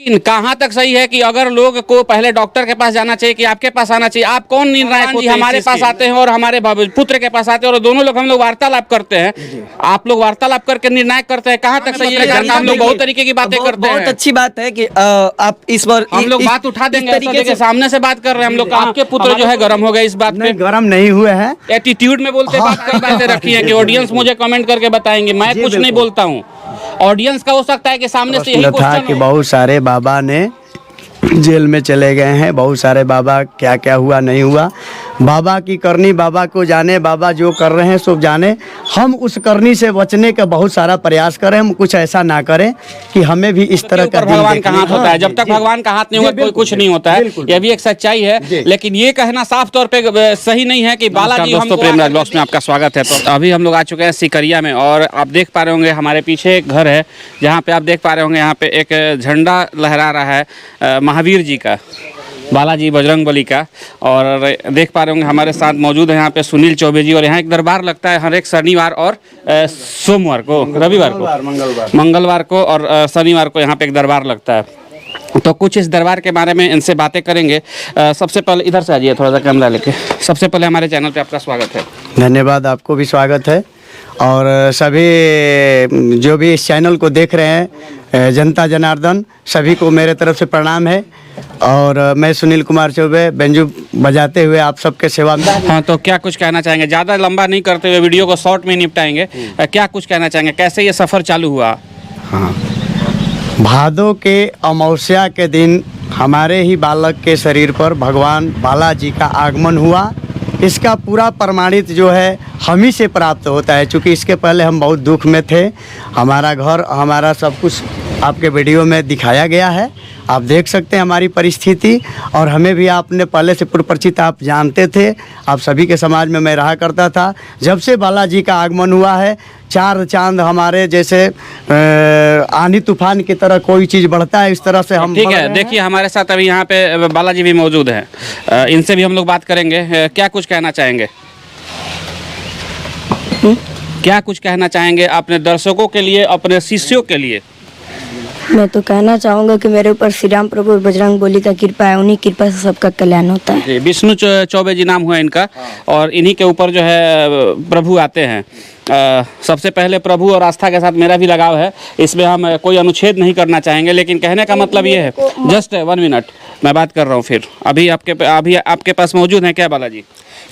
कहाँ तक सही है कि अगर लोग को पहले डॉक्टर के पास जाना चाहिए कि आपके पास आना चाहिए? आप कौन निर्णायक होते हैं? हमारे पास आते हैं और हमारे पुत्र के पास आते हैं और दोनों लोग हम लोग वार्तालाप करते हैं। आप लोग वार्तालाप करके निर्णायक करते हैं। कहाँ तक सही है? हम लोग बहुत तरीके की बातें करते हैं। बहुत अच्छी बात है कि आप इस बार हम लोग बात उठा देंगे, तरीके से सामने से बात कर रहे हैं हम लोग। आपके पुत्र जो है गर्म हो गए इस बात पे? गर्म नहीं हुए हैं, एटीट्यूड में बोलते बातें रखी है कि ऑडियंस मुझे कमेंट करके बताएंगे। मैं कुछ नहीं बोलता हूँ, ऑडियंस का हो सकता है कि सामने से यही था कि बहुत सारे बाबा ने जेल में चले गए हैं। बहुत सारे बाबा क्या क्या हुआ नहीं हुआ, बाबा की करनी बाबा को जाने। बाबा जो कर रहे हैं सो जाने। हम उस करनी से बचने का बहुत सारा प्रयास करें। हम कुछ ऐसा ना करें कि हमें भी इस तरह का भगवान का हाथ होता है। जब तक भगवान का हाथ नहीं होगा कोई कुछ नहीं होता है। यह भी एक सच्चाई है, लेकिन ये कहना साफ तौर पे सही नहीं है कि बालाजी। दोस्तों, प्रेमराज ब्लॉग्स में आपका स्वागत है। तो अभी हम लोग आ चुके हैं सिकरिया में और आप देख पा रहे होंगे हमारे पीछे एक घर है जहाँ पे आप देख पा रहे होंगे यहाँ पे एक झंडा लहरा रहा है महावीर जी का, बालाजी बजरंगबली का। और देख पा रहे होंगे हमारे साथ मौजूद है यहाँ पे सुनील चौबे जी। और यहाँ एक दरबार लगता है हर एक शनिवार और सोमवार को, रविवार को, मंगलवार को और शनिवार को यहाँ पे एक दरबार लगता है। तो कुछ इस दरबार के बारे में इनसे बातें करेंगे। सबसे पहले इधर से आ जाइए थोड़ा सा कैमरा लेके। सबसे पहले हमारे चैनल पे आपका स्वागत है। धन्यवाद, आपको भी स्वागत है। और सभी जो भी इस चैनल को देख रहे हैं, जनता जनार्दन, सभी को मेरे तरफ से प्रणाम है। और मैं सुनील कुमार चौबे बेंजू बजाते हुए आप सबके सेवा में। हाँ, तो क्या कुछ कहना चाहेंगे? ज़्यादा लंबा नहीं करते हुए वीडियो को शॉर्ट में निपटाएंगे। क्या कुछ कहना चाहेंगे? कैसे ये सफ़र चालू हुआ? हाँ, भादों के अमावस्या के दिन हमारे ही बालक के शरीर पर भगवान बालाजी का आगमन हुआ। इसका पूरा प्रमाणित जो है हम ही से प्राप्त होता है, क्योंकि इसके पहले हम बहुत दुख में थे। हमारा घर, हमारा सब कुछ आपके वीडियो में दिखाया गया है, आप देख सकते हैं हमारी परिस्थिति। और हमें भी आपने पहले से पूर्व परिचित, आप जानते थे, आप सभी के समाज में मैं रहा करता था। जब से बालाजी का आगमन हुआ है, चार चांद हमारे जैसे आंधी तूफान की तरह कोई चीज़ बढ़ता है, इस तरह से हम। ठीक है, देखिए हमारे साथ अभी यहाँ पे बालाजी भी मौजूद हैं। इनसे भी हम लोग बात करेंगे। क्या कुछ कहना चाहेंगे? क्या कुछ कहना चाहेंगे अपने दर्शकों के लिए, अपने शिष्यों के लिए? मैं तो कहना चाहूँगा कि मेरे ऊपर श्री राम प्रभु बजरंगबली का कृपा है, उन्हीं कृपा से सबका कल्याण होता है। जी, विष्णु चौबे जी नाम हुआ इनका। और इन्हीं के ऊपर जो है प्रभु आते हैं। सबसे पहले प्रभु और आस्था के साथ मेरा भी लगाव है, इसमें हम कोई अनुच्छेद नहीं करना चाहेंगे। लेकिन कहने का मतलब ये है, जस्ट 1 मिनट मैं बात कर रहा हूँ। फिर अभी आपके पास मौजूद हैं क्या बालाजी?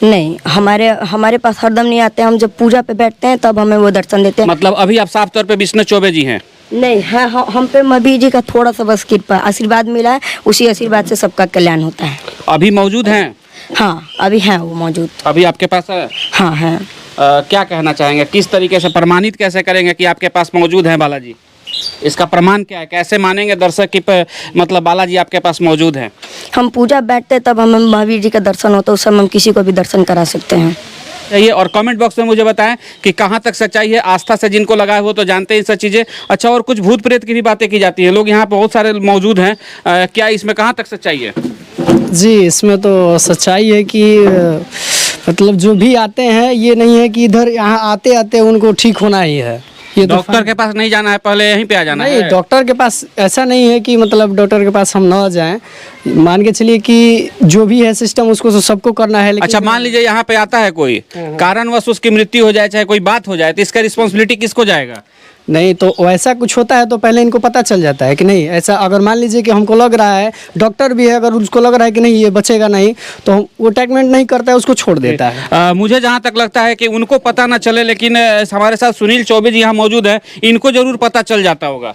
नहीं, हमारे पास हरदम नहीं आते। हम जब पूजा पे बैठते हैं तब हमें वो दर्शन देते हैं। मतलब अभी आप साफ तौर पे विष्णु चौबे जी हैं? नहीं है, हम पे महावीर जी का थोड़ा सा बस कृपा आशीर्वाद मिला है, उसी आशीर्वाद से सबका कल्याण होता है। अभी मौजूद हैं? हाँ, अभी हैं वो मौजूद। अभी आपके पास है? हाँ है। क्या कहना चाहेंगे? किस तरीके से प्रमाणित कैसे करेंगे कि आपके पास मौजूद है बालाजी? इसका प्रमाण क्या है? कैसे मानेंगे दर्शक कि मतलब बालाजी आपके पास मौजूद हैं? हम पूजा बैठते तब हमें महावीर जी का दर्शन होता है, उस समय हम किसी को भी दर्शन करा सकते हैं। चाहिए। और कमेंट बॉक्स में मुझे बताएं कि कहाँ तक सच्चाई है। आस्था से जिनको लगा है वो तो जानते हैं सब चीज़ें। अच्छा, और कुछ भूत प्रेत की भी बातें की जाती हैं, लोग यहाँ बहुत सारे मौजूद हैं। क्या इसमें कहाँ तक सच्चाई है? जी, इसमें तो सच्चाई है कि मतलब जो भी आते हैं, ये नहीं है कि इधर यहाँ आते आते उनको ठीक होना ही है। ये डॉक्टर के पास नहीं जाना है, पहले यहीं पे आ जाना है? नहीं, डॉक्टर के पास ऐसा नहीं है कि मतलब डॉक्टर के पास हम ना जाएं। मान के चलिए कि जो भी है सिस्टम उसको तो सबको करना है। अच्छा, मान लीजिए यहाँ पे आता है कोई, कारणवश उसकी मृत्यु हो जाए, चाहे कोई बात हो जाए, तो इसका रिस्पॉन्सिबिलिटी किसको जाएगा? नहीं, तो वैसा कुछ होता है तो पहले इनको पता चल जाता है कि नहीं ऐसा। अगर मान लीजिए कि हमको लग रहा है, डॉक्टर भी है, अगर उसको लग रहा है कि नहीं ये बचेगा नहीं, तो वो ट्रीटमेंट नहीं करता है, उसको छोड़ देता है। मुझे जहाँ तक लगता है कि उनको पता ना चले, लेकिन हमारे साथ सुनील चौबे जी यहाँ मौजूद हैं, इनको जरूर पता चल जाता होगा।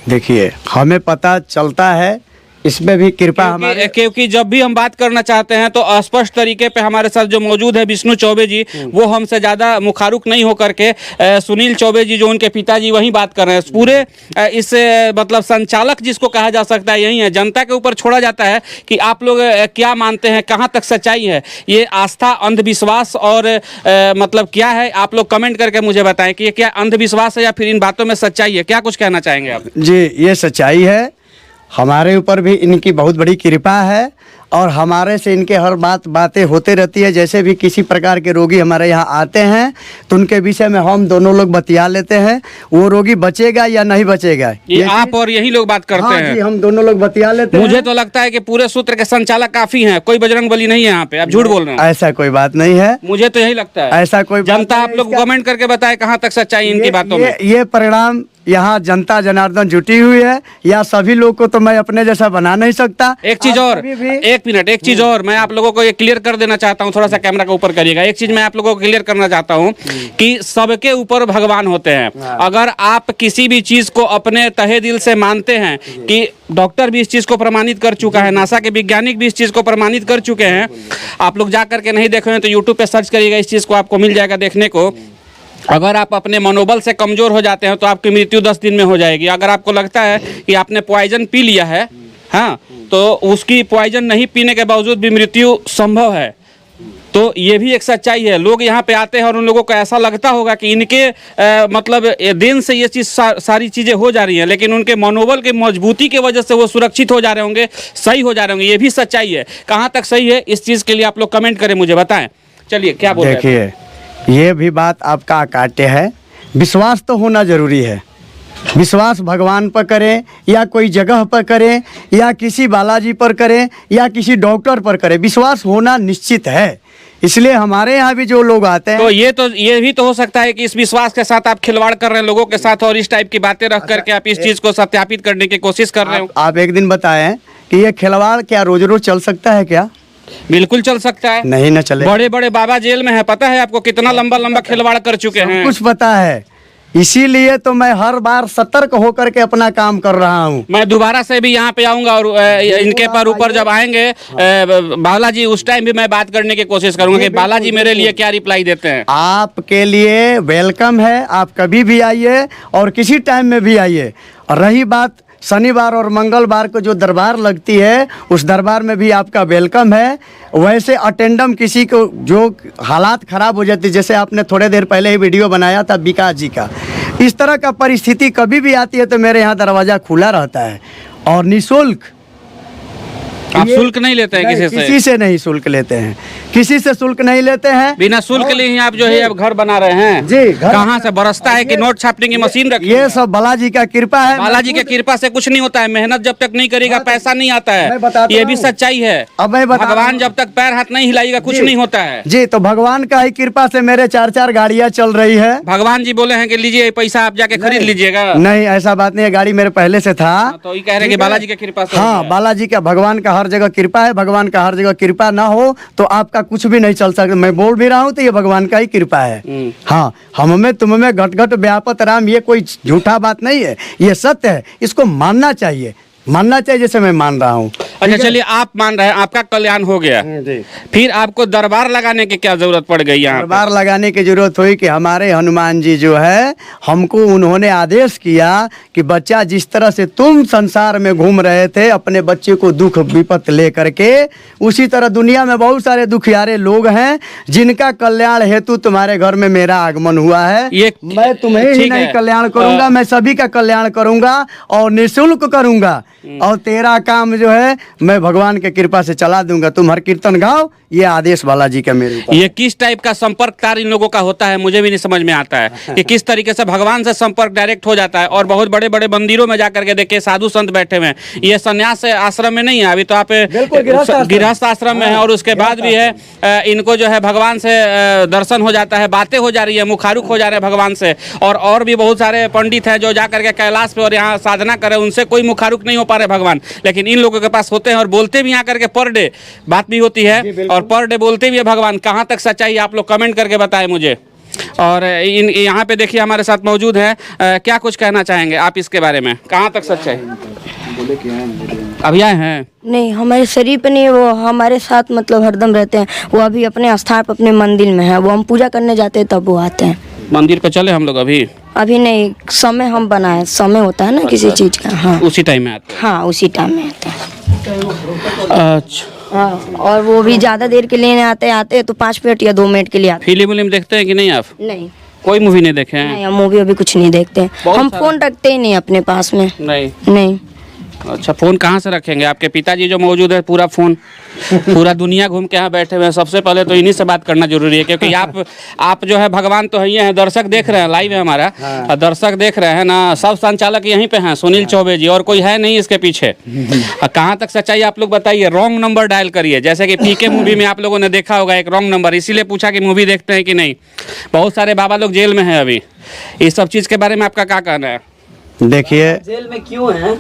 देखिए, हमें पता चलता है, इसमें भी कृपा हमारे। क्योंकि जब भी हम बात करना चाहते हैं तो स्पष्ट तरीके पे हमारे साथ जो मौजूद है विष्णु चौबे जी, वो हमसे ज़्यादा मुखारुक नहीं होकर के सुनील चौबे जी जो उनके पिताजी वही बात कर रहे हैं। पूरे इस मतलब संचालक जिसको कहा जा सकता है यही है। जनता के ऊपर छोड़ा जाता है कि आप लोग क्या मानते हैं, कहाँ तक सच्चाई है। ये आस्था, अंधविश्वास और मतलब क्या है, आप लोग कमेंट करके मुझे बताएं कि ये क्या अंधविश्वास है या फिर इन बातों में सच्चाई है। क्या कुछ कहना चाहेंगे आप? जी, ये सच्चाई है। हमारे ऊपर भी इनकी बहुत बड़ी कृपा है और हमारे से इनके हर बातें होते रहती है। जैसे भी किसी प्रकार के रोगी हमारे यहाँ आते हैं तो उनके विषय में हम दोनों लोग बतिया लेते हैं, वो रोगी बचेगा या नहीं बचेगा ये आप और यही लोग बात करते हैं। जी, हम दोनों लोग बतिया लेते हैं। मुझे तो लगता है कि पूरे सूत्र के संचालक काफी हैं, कोई बजरंगबली नहीं है यहाँ पे। आप झूठ बोल रहे हैं। ऐसा कोई बात नहीं है, मुझे तो यही लगता है। ऐसा कोई जनता आप लोग कमेंट करके बताए कहाँ तक सच्चाई इनकी बातों में। ये परिणाम यहाँ जनता जनार्दन जुटी हुई है, या सभी लोग को तो मैं अपने जैसा बना नहीं सकता। एक चीज और, एक मिनट, एक चीज और मैं आप लोगों को ये क्लियर कर देना चाहता हूँ, थोड़ा सा कैमरा का ऊपर करिएगा। एक चीज मैं आप लोगों को क्लियर करना चाहता हूँ कि सबके ऊपर भगवान होते हैं। अगर आप किसी भी चीज को अपने तहे दिल से मानते हैं कि डॉक्टर भी इस चीज को प्रमाणित कर चुका है, नासा के वैज्ञानिक भी इस चीज को प्रमाणित कर चुके हैं। आप लोग जा करके नहीं देखे हैं तो यूट्यूब पे सर्च करिएगा, इस चीज को आपको मिल जाएगा देखने को। अगर आप अपने मनोबल से कमजोर हो जाते हैं तो आपकी मृत्यु 10 दिन में हो जाएगी। अगर आपको लगता है कि आपने पॉइजन पी लिया है, हाँ, तो उसकी पॉइजन नहीं पीने के बावजूद भी मृत्यु संभव है। तो ये भी एक सच्चाई है। लोग यहाँ पे आते हैं और उन लोगों को ऐसा लगता होगा कि इनके मतलब दिन से ये चीज़ सारी चीज़ें हो जा रही हैं, लेकिन उनके मनोबल के मजबूती की वजह से वो सुरक्षित हो जा रहे होंगे, सही हो जा रहे होंगे। ये भी सच्चाई है। कहाँ तक सही है इस चीज़ के लिए आप लोग कमेंट करें, मुझे बताएं। चलिए क्या बोल रहे हैं? देखिए, ये भी बात आपका अकाट्य है। विश्वास तो होना जरूरी है। विश्वास भगवान पर करें या कोई जगह पर करें या किसी बालाजी पर करें या किसी डॉक्टर पर करें, विश्वास होना निश्चित है। इसलिए हमारे यहाँ भी जो लोग आते हैं तो ये भी तो हो सकता है कि इस विश्वास के साथ आप खिलवाड़ कर रहे हैं लोगों के साथ और इस टाइप की बातें रख करके आप इस चीज को सत्यापित करने की कोशिश कर रहे हो। आप एक दिन बताएं कि ये खिलवाड़ क्या रोज रोज चल सकता है क्या? बिल्कुल चल सकता है। नहीं न चले। बड़े बड़े बाबा जेल में है, पता है आपको कितना लंबा लंबा खिलवाड़ कर चुके हैं। कुछ पता है, इसीलिए तो मैं हर बार सतर्क होकर के अपना काम कर रहा हूँ। मैं दोबारा से भी यहाँ पे आऊंगा और इनके पर ऊपर जब आएंगे बालाजी, उस टाइम भी मैं बात करने की कोशिश करूंगा कि बालाजी मेरे लिए क्या रिप्लाई देते हैं। आपके लिए वेलकम है, आप कभी भी आइए और किसी टाइम में भी आइए। और रही बात शनिवार और मंगलवार को जो दरबार लगती है, उस दरबार में भी आपका वेलकम है। वैसे अटेंडम किसी को जो हालात ख़राब हो जाती, जैसे आपने थोड़े देर पहले ही वीडियो बनाया था विकास जी का, इस तरह का परिस्थिति कभी भी आती है तो मेरे यहाँ दरवाज़ा खुला रहता है और निःशुल्क। आप शुल्क नहीं लेते हैं किसी से नहीं शुल्क लेते हैं, किसी से शुल्क नहीं लेते हैं। बिना शुल्क लिए ही आप जो है अब घर बना रहे हैं जी। कहाँ से बरसता है कि नोट छापने की मशीन रखी? ये सब बालाजी का कृपा है। बालाजी की कृपा से कुछ नहीं होता है। मेहनत जब तक नहीं करेगा पैसा नहीं आता है, ये भी सच्चाई है। अब मैं भगवान जब तक पैर हाथ नहीं हिलाएगा कुछ नहीं होता है जी। तो भगवान का ही कृपा से मेरे 4 गाड़ियाँ चल रही है। भगवान जी बोले हैं कि लीजिए पैसा आप जाके खरीद लीजिएगा। नहीं, ऐसा बात नहीं है, गाड़ी मेरे पहले से था। तो ये कह रहे हैं कि बालाजी की कृपा से। हाँ, बालाजी का, भगवान का हर जगह कृपा है। भगवान का हर जगह कृपा ना हो तो आपका कुछ भी नहीं चल सकता। मैं बोल भी रहा हूँ तो ये भगवान का ही कृपा है। हाँ, हम में तुम में घट घट व्यापत राम, ये कोई झूठा बात नहीं है, ये सत्य है। इसको मानना चाहिए, मानना चाहिए, जैसे मैं मान रहा हूँ। अच्छा चलिए, आप मान रहे हैं, आपका कल्याण हो गया, फिर आपको दरबार लगाने की क्या जरूरत पड़ गई? यहाँ दरबार लगाने की जरूरत हुई कि हमारे हनुमान जी जो है, हमको उन्होंने आदेश किया कि बच्चा, जिस तरह से तुम संसार में घूम रहे थे अपने बच्चे को दुख विपत ले करके, उसी तरह दुनिया में बहुत सारे दुखियारे लोग हैं जिनका कल्याण हेतु तुम्हारे घर में मेरा आगमन हुआ है। मैं तुम्हें ही नहीं कल्याण करूंगा, मैं सभी का कल्याण करूंगा और निःशुल्क करूंगा। और तेरा काम जो है मैं भगवान के कृपा से चला दूंगा। तुम हर कीर्तन गाओ, ये आदेश बालाजी का मेरे ऊपर। ये किस टाइप का संपर्क तार इन लोगों का होता है, मुझे भी नहीं समझ में आता है कि किस तरीके से भगवान से संपर्क डायरेक्ट हो जाता है। और बहुत बड़े बड़े मंदिरों में जाकर के देखिए साधु संत बैठे हुए हैं। ये संन्यास आश्रम में नहीं है, अभी तो आप गृहस्थ आश्रम में है। और उसके बाद भी है, इनको जो है भगवान से दर्शन हो जाता है, बातें हो जा रही है, मुखारुक हो जा रहे हैं भगवान से। और भी बहुत सारे पंडित हैं जो जाकर के कैलाश पे और यहाँ साधना करे, उनसे कोई मुखारुक नहीं हो पा रहे भगवान, लेकिन इन लोगों के पास होते हैं और बोलते भी यहाँ करके पर डे बात भी होती है और पर डे बोलते भी है भगवान। कहाँ तक सच्चाई आप लोग कमेंट करके बताएं मुझे। और इन यहाँ पे देखिए हमारे साथ मौजूद है, क्या कुछ कहना चाहेंगे आप इसके बारे में? कहाँ तक सच्चाई? अभी आए हैं? नहीं, हमारे शरीर पे नहीं, वो हमारे साथ मतलब हरदम रहते हैं। वो अभी अपने स्थान पर अपने मंदिर में है, वो हम पूजा करने जाते हैं तब वो आते हैं। मंदिर पे चले हम लोग? अभी नहीं, समय हम बनाए, समय होता है ना किसी चीज का। हाँ, उसी टाइम में आते हैं। हाँ, उसी टाइम में आते हैं। अच्छा, हाँ, और वो भी ज्यादा देर के लिए आते तो 5 मिनट या 2 मिनट के लिए आते। फिल्म देखते हैं कि नहीं आप? नहीं, कोई मूवी नहीं देखे हैं? नहीं, हम मूवी अभी कुछ नहीं देखते। हम फोन रखते ही नहीं अपने पास में। नहीं। अच्छा, फोन कहाँ से रखेंगे? आपके पिताजी जो मौजूद है, पूरा फोन पूरा दुनिया घूम के यहाँ बैठे हुए हैं। सबसे पहले तो इन्हीं से बात करना जरूरी है, क्योंकि आप जो है भगवान तो ही हैं। दर्शक देख रहे हैं, लाइव है हमारा। हाँ। दर्शक देख रहे हैं ना, सब संचालक यहीं पे हैं, सुनील चौबे जी, और कोई है नहीं इसके पीछे। कहाँ तक सच्चाई आप लोग बताइए। रॉन्ग नंबर डायल करिए, जैसे कि पीके मूवी में आप लोगों ने देखा होगा एक रॉन्ग नंबर, इसीलिए पूछा कि मूवी देखते हैं कि नहीं। बहुत सारे बाबा लोग जेल में हैं अभी। इस सब चीज़ के बारे में आपका क्या कहना है? देखिए, जेल में क्यों हैं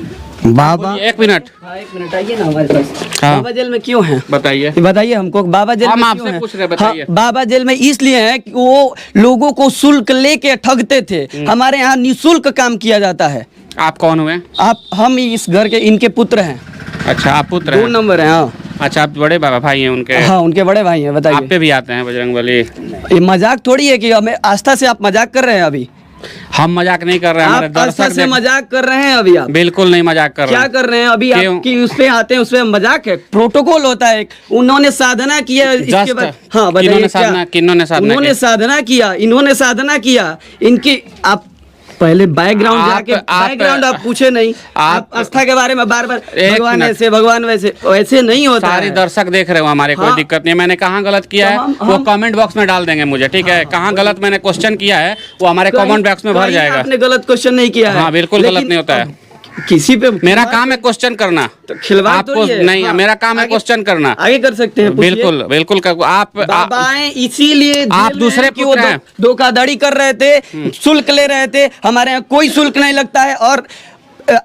बाबा, एक मिनट, एक मिनट आइए ना हमारे पास। हाँ। बाबा जेल में क्यों हैं? बताइए। बताइए हमको, बाबा जेल हम में आपसे क्यों हैं? पूछ रहे हैं, बताइए। हाँ, बाबा जेल में इसलिए हैं कि वो लोगों को शुल्क लेके ठगते थे। हमारे यहाँ निःशुल्क काम किया जाता है। आप कौन हुए? हम इस घर के इनके पुत्र हैं। अच्छा, आप पुत्र 2 हैं? नंबर हैं। हाँ। अच्छा, आप बड़े बाबा भाई हैं उनके? हाँ, उनके बड़े भाई हैं। आप बताइए। पे भी आते हैं बजरंगबली? ये मजाक थोड़ी है कि हमें आस्था से आप मजाक कर रहे हैं अभी। हम मजाक नहीं कर रहे हैं, हमारे आप आस्था दर्शक से मजाक कर रहे हैं अभी। आप बिल्कुल नहीं मजाक कर रहे क्या हैं। कर रहे हैं अभी? क्यों? आपकी उस पे आते हैं, उस पे मजाक है। प्रोटोकॉल होता है, उन्होंने साधना किया इसके Just- बाद। हाँ, बताइए किन्होंने क्या? साधना- किन्होंने साधना उन्होंने की? साधना किया, इन्होंने साधना किया। इनकी आप पहले बैकग्राउंड आप- जाके आप- बैकग्राउंड आप पूछे नहीं। आप आस्था के बारे में बार बार एक भगवान मिनट। ऐसे, भगवान वैसे, वैसे नहीं होता सारे है। दर्शक देख रहे हो हमारे, कोई हाँ। दिक्कत नहीं है। मैंने कहाँ गलत किया तो है वो कमेंट बॉक्स में डाल देंगे मुझे, ठीक है? कहाँ गलत मैंने क्वेश्चन किया है वो हमारे कमेंट बॉक्स में भर कहीं जाएगा। आपने गलत क्वेश्चन नहीं किया है। हाँ, बिल्कुल लेकिन गलत नहीं होता है। किसी पे मेरा काम है क्वेश्चन करना। तो खिलवाड़ आपको थोड़ी है। नहीं, हाँ, मेरा काम है आगे- क्वेश्चन करना। आगे कर सकते हैं, पूछिए। बिल्कुल बिल्कुल आप बाबाएं इसीलिए आप जेल में दूसरे हैं कि वो पुत्र हैं। धोखाधड़ी कर रहे थे, शुल्क ले रहे थे। हमारे यहाँ कोई शुल्क नहीं लगता है। और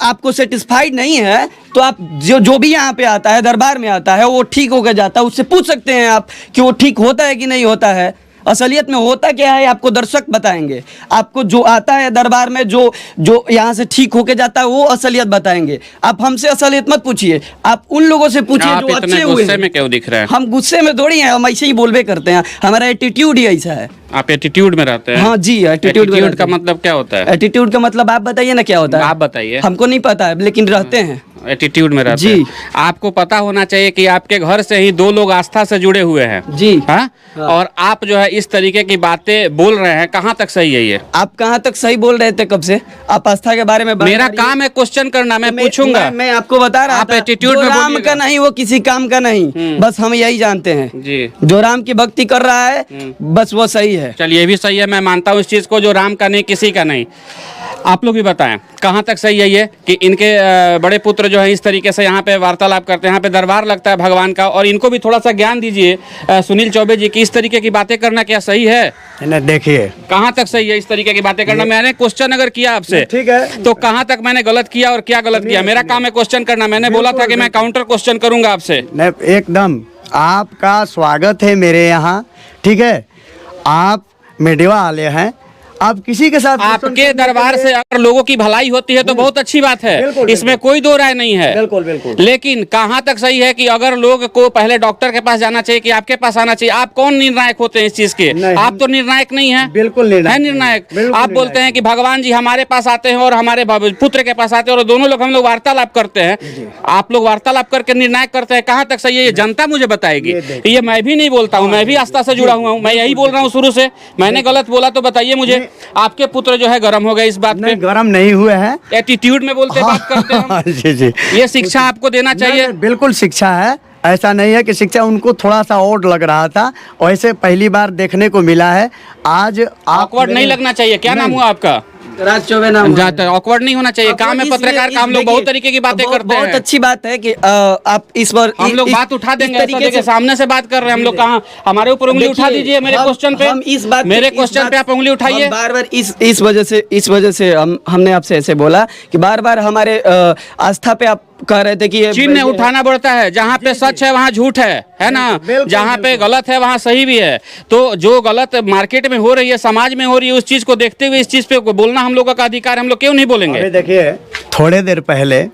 आपको सेटिस्फाइड नहीं है तो आप जो भी यहाँ पे आता है, दरबार में आता है, वो ठीक होकर जाता है, उससे पूछ सकते हैं आप कि वो ठीक होता है कि नहीं होता है। असलियत में होता क्या है आपको दर्शक बताएंगे। आपको जो आता है दरबार में, जो जो यहाँ से ठीक होके जाता है, वो असलियत बताएंगे। आप हमसे असलियत मत पूछिए, आप उन लोगों से पूछिए आप जो इतने अच्छे हुए गुस्से हैं। में क्यों दिख रहे हैं? हम गुस्से में थोड़ी हैं, हम ऐसे ही बोलबे करते हैं। हमारा एटीट्यूड ही ऐसा है। आप एटीट्यूड में रहते हैं? हाँ जी, एटीट्यूड का मतलब क्या होता है? एटीट्यूड का मतलब आप बताइए ना क्या होता है? आप बताइए। हमको नहीं पता है, लेकिन रहते हैं। एटीट्यूड में रहते जी। हैं। आपको पता होना चाहिए कि आपके घर से ही 2 लोग आस्था से जुड़े हुए हैं। जी। हाँ? और आप जो है इस तरीके की बातें बोल रहे हैं, कहाँ तक सही है ये? आप कहाँ तक सही बोल रहे थे? कब से आप आस्था के बारे में बात मेरा कर रही हैं? काम है क्वेश्चन करना, मैं पूछूंगा। मैं आपको बता रहा आप था, एटीट्यूड जो में राम बोलिएगा। का नहीं वो किसी काम का नहीं, बस हम यही जानते हैं। जी। जो राम की भक्ति कर रहा है बस वो सही है। चलिए, ये भी सही है, मैं मानता हूँ इस चीज़ को, जो राम का नहीं किसी का नहीं। आप लोग भी बताएं कहाँ तक सही है ये कि इनके बड़े पुत्र जो है इस तरीके से यहाँ पे वार्तालाप करते हैं, यहाँ पे दरबार लगता है भगवान का, और इनको भी थोड़ा सा ज्ञान दीजिए सुनील चौबे जी की, इस तरीके की बातें करना क्या सही है? नहीं, देखिए, कहाँ तक सही है इस तरीके की बातें करना? मैंने क्वेश्चन अगर किया आपसे, ठीक है, तो कहाँ तक मैंने गलत किया और क्या गलत किया? मेरा काम है क्वेश्चन करना। मैंने बोला था कि मैं काउंटर क्वेश्चन करूंगा आपसे। नहीं, एकदम आपका स्वागत है मेरे यहाँ, ठीक है? आप मीडिया वाले हैं, आप किसी के साथ आपके दरबार से अगर लोगों की भलाई होती है तो बहुत अच्छी बात है, बिल्कुल, इसमें कोई दो राय नहीं है। बिल्कुल बिल्कुल। लेकिन कहाँ तक सही है कि अगर लोग को पहले डॉक्टर के पास जाना चाहिए कि आपके पास आना चाहिए? आप कौन निर्णायक होते हैं इस चीज के? नहीं, आप तो निर्णायक नहीं है। बिल्कुल निर्णायक है निर्णायक। बिल्कुल आप बोलते निर्णायक। हैं कि भगवान जी हमारे पास आते हैं और हमारे पुत्र के पास आते हैं, और दोनों लोग हम लोग वार्तालाप करते हैं। आप लोग वार्तालाप करके निर्णायक करते हैं, कहाँ तक सही है ये जनता मुझे बताएगी। ये मैं भी नहीं बोलता हूँ, मैं भी आस्था से जुड़ा हुआ हूँ, मैं यही बोल रहा हूँ शुरू से। मैंने गलत बोला तो बताइए मुझे। आपके पुत्र जो है गरम हो गए इस बात पे? नहीं, गरम नहीं हुए हैं, एटीट्यूड में बोलते बात करते हैं हम। जी जी। ये शिक्षा आपको देना चाहिए। नहीं, बिल्कुल शिक्षा है, ऐसा नहीं है कि शिक्षा, उनको थोड़ा सा ओड लग रहा था, वैसे पहली बार देखने को मिला है। आज ऑकवर्ड नहीं लगना चाहिए। क्या नाम हुआ आपका? राज चौबे नाम है। ऑकवर्ड नहीं होना चाहिए। काम है इसलिए- पत्रकार का, हम लोग बहुत तरीके की बातें करते हैं। बहुत अच्छी बात है कि आप इस बार हम लोग बात उठा देंगे, ऐसा देखिए सामने से बात कर रहे हैं हम लोग। कहाँ हमारे ऊपर उंगली उठा दीजिए मेरे क्वेश्चन पे। हम इस बात मेरे क्वेश्चन पे आप उंगली उठाइए। बार बार इस वजह से हमने आपसे ऐसे बोला कि बार बार हमारे आस्था पे आप कह रहे थे कि ये चिन्ह उठाना पड़ता है। जहाँ पे सच है वहाँ झूठ है ना? जहाँ पे गलत है वहाँ सही भी है। तो जो गलत मार्केट में हो रही है, समाज में हो रही है, उस चीज को देखते हुए इस चीज पे बोलना हम लोगों का अधिकार है। हम लोग क्यों नहीं बोलेंगे? अभी देखिए, थोड़े देर पहले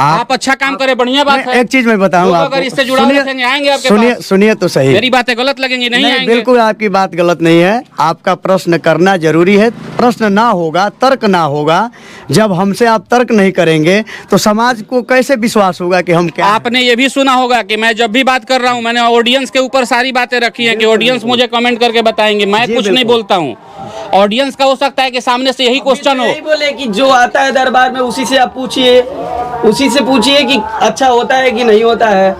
आप अच्छा काम करें, बढ़िया बात है। एक चीज मैं बताऊं लोग आपको, अगर इससे जुड़ाव रखेंगे आएंगे आपके सुनिए पास। सुनिए तो सही। मेरी बातें गलत लगेंगी? नहीं आएंगे। बिल्कुल आपकी बात गलत नहीं है, आपका प्रश्न करना जरूरी है। प्रश्न ना होगा, तर्क ना होगा, जब हमसे आप तर्क नहीं करेंगे तो समाज को कैसे विश्वास होगा कि हम क्या? आपने ये भी सुना होगा कि मैं जब भी बात कर रहा हूँ, मैंने ऑडियंस के ऊपर सारी बातें रखी हैं कि ऑडियंस मुझे कमेंट करके बताएंगे, मैं कुछ नहीं बोलता हूँ। ऑडियंस का हो सकता है कि सामने से यही क्वेश्चन हो। यही बोले कि जो आता है दरबार में उसी से आप पूछिए, उसी से पूछिए कि अच्छा होता है कि नहीं होता है।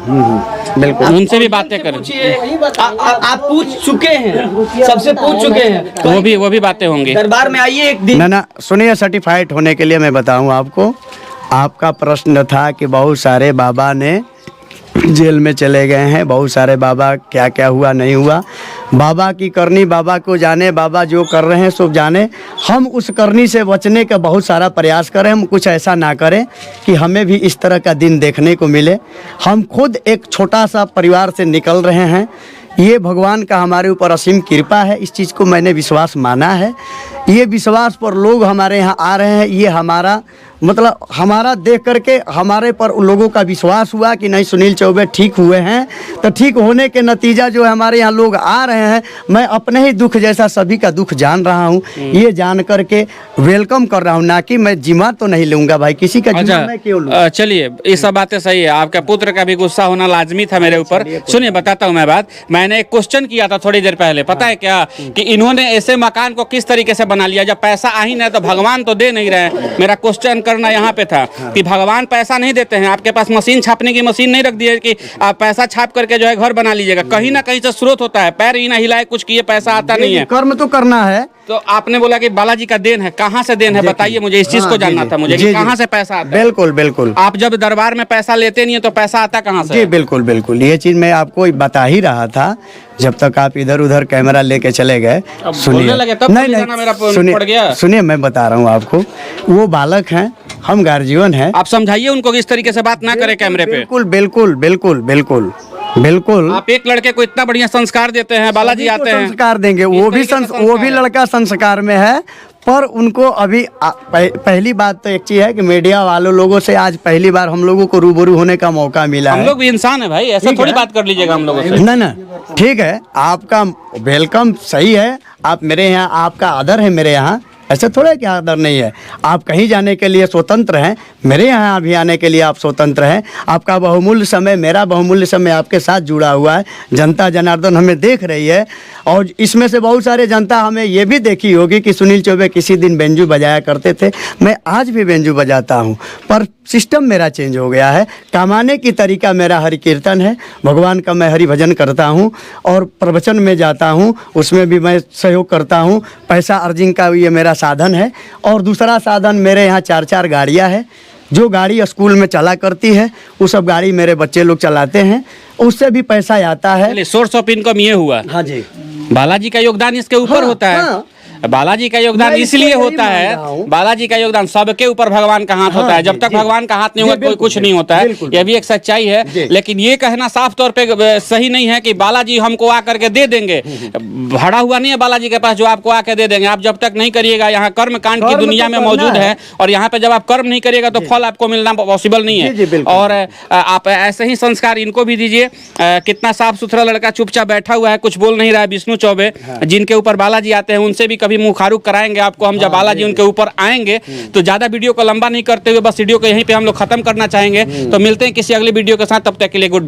बिल्कुल। उनसे भी बातें करें, पूछिए, आप पूछ चुके हैं, सबसे पूछ चुके हैं, तो वो भी बातें होंगी। दरबार में आइए एक दिन। ना सुनिए, सर्टिफाइड होने के लिए मैं बताऊं आपको, आपका प्रश्न था कि बहुत सारे बाबा ने जेल में चले गए हैं, बहुत सारे बाबा क्या क्या हुआ नहीं हुआ। बाबा की करनी बाबा को जाने, बाबा जो कर रहे हैं सो जाने। हम उस करनी से बचने का बहुत सारा प्रयास करें, हम कुछ ऐसा ना करें कि हमें भी इस तरह का दिन देखने को मिले। हम खुद एक छोटा सा परिवार से निकल रहे हैं, ये भगवान का हमारे ऊपर असीम कृपा है, इस चीज़ को मैंने विश्वास माना है। ये विश्वास पर लोग हमारे यहाँ आ रहे हैं, ये हमारा मतलब हमारा देख करके हमारे पर उन लोगों का विश्वास हुआ कि नहीं सुनील चौबे ठीक हुए हैं। तो ठीक होने के नतीजा जो है हमारे यहाँ लोग आ रहे हैं, मैं अपने ही दुख जैसा सभी का दुख जान रहा हूँ, ये जान करके वेलकम कर रहा हूँ, ना कि मैं जिम्मा तो नहीं लूँगा भाई, किसी का जिम्मा मैं क्यों लूँ। चलिए, ये सब बातें सही है, आपका पुत्र का भी गुस्सा होना लाजमी था मेरे ऊपर। सुनिए, बताता हूँ मैं बात। मैंने एक क्वेश्चन किया था थोड़ी देर पहले, पता है क्या, कि इन्होंने ऐसे मकान को किस तरीके से बना लिया, जब पैसा आ ही नहीं तो भगवान तो दे नहीं रहे। मेरा क्वेश्चन करना यहाँ पे था कि भगवान पैसा नहीं देते हैं, आपके पास मशीन छापने की मशीन नहीं रख दी है कि आप पैसा छाप करके जो है घर बना लीजिएगा। कहीं ना कहीं से स्रोत होता है, पैर ही ना हिलाए कुछ किए पैसा आता नहीं है। कर्म तो करना है। तो आपने बोला कि बालाजी का देन है, कहाँ से देन है बताइए मुझे, इस चीज को जानना था मुझे कि कहाँ से पैसा आता है। बिल्कुल बिल्कुल। आप जब दरबार में पैसा लेते नहीं है तो पैसा आता कहाँ से? जी बिल्कुल बिल्कुल, ये चीज़ मैं आपको बता ही रहा था जब तक आप इधर उधर कैमरा लेके चले गए। सुनिए, नहीं, सुनिए मैं बता रहा हूँ आपको, वो बालक हैं, हम गार्जियन हैं। आप समझाइए उनको कि इस तरीके से बात ना करें कैमरे पे। बिल्कुल बिल्कुल बिल्कुल बिल्कुल बिल्कुल। आप एक लड़के को इतना बढ़िया संस्कार देते हैं, बालाजी आते हैं, संस्कार देंगे, वो भी लड़का संस्कार में है, पर उनको अभी पहली बात तो एक चीज है कि मीडिया वालों लोगों से आज पहली बार हम लोगों को रूबरू होने का मौका मिला है। हम लोग भी इंसान है भाई, ऐसा थोड़ी बात कर लीजिएगा हम लोगों से। ना ठीक है, आपका वेलकम सही है, आप मेरे यहाँ, आपका आदर है मेरे यहाँ, ऐसा थोड़ा कि आदर नहीं है। आप कहीं जाने के लिए स्वतंत्र हैं, मेरे यहाँ भी आने के लिए आप स्वतंत्र हैं। आपका बहुमूल्य समय, मेरा बहुमूल्य समय आपके साथ जुड़ा हुआ है। जनता जनार्दन हमें देख रही है, और इसमें से बहुत सारे जनता हमें ये भी देखी होगी कि सुनील चौबे किसी दिन बेंजू बजाया करते थे। मैं आज भी बेंजू बजाता हूँ, पर सिस्टम मेरा चेंज हो गया है। कमाने की तरीका मेरा हरि कीर्तन है, भगवान का मैं हरि भजन करता हूँ, और प्रवचन में जाता हूँ, उसमें भी मैं सहयोग करता हूँ। पैसा अर्जिंग का ये मेरा साधन है। और दूसरा साधन, मेरे यहाँ 4 गाड़ियाँ हैं, जो गाड़ी स्कूल में चला करती है वो सब गाड़ी मेरे बच्चे लोग चलाते हैं, उससे भी पैसा आता है। सोर्स ऑफ इनकम ये हुआ। हाँ जी, बालाजी का योगदान इसके ऊपर होता है। हाँ। बालाजी का योगदान इसलिए होता है, बालाजी का योगदान सबके ऊपर भगवान का हाथ होता है। जब तक भगवान का हाथ नहीं होगा कोई कुछ नहीं होता है, यह भी एक सच्चाई है। लेकिन ये कहना साफ तौर पे सही नहीं है कि बालाजी हमको आकर के दे देंगे। भरा हुआ नहीं है बालाजी के पास जो आपको आके दे देंगे। आप जब तक नहीं करिएगा, यहाँ कर्म कांड की दुनिया में मौजूद है, और यहाँ पे जब आप कर्म नहीं करिएगा तो फल आपको मिलना पॉसिबल नहीं है। और आप ऐसे ही संस्कार इनको भी दीजिए। कितना साफ सुथरा लड़का चुपचाप बैठा हुआ है, कुछ बोल नहीं रहा है, विष्णु चौबे, जिनके ऊपर बालाजी आते हैं उनसे भी कभी मुंह खारुक कराएंगे आपको हम जब बालाजी उनके ऊपर आएंगे। तो ज्यादा वीडियो को लंबा नहीं करते हुए बस वीडियो को यहीं पे हम लोग खत्म करना चाहेंगे। तो मिलते हैं किसी अगली वीडियो के साथ, तब तक के लिए गुड बाय।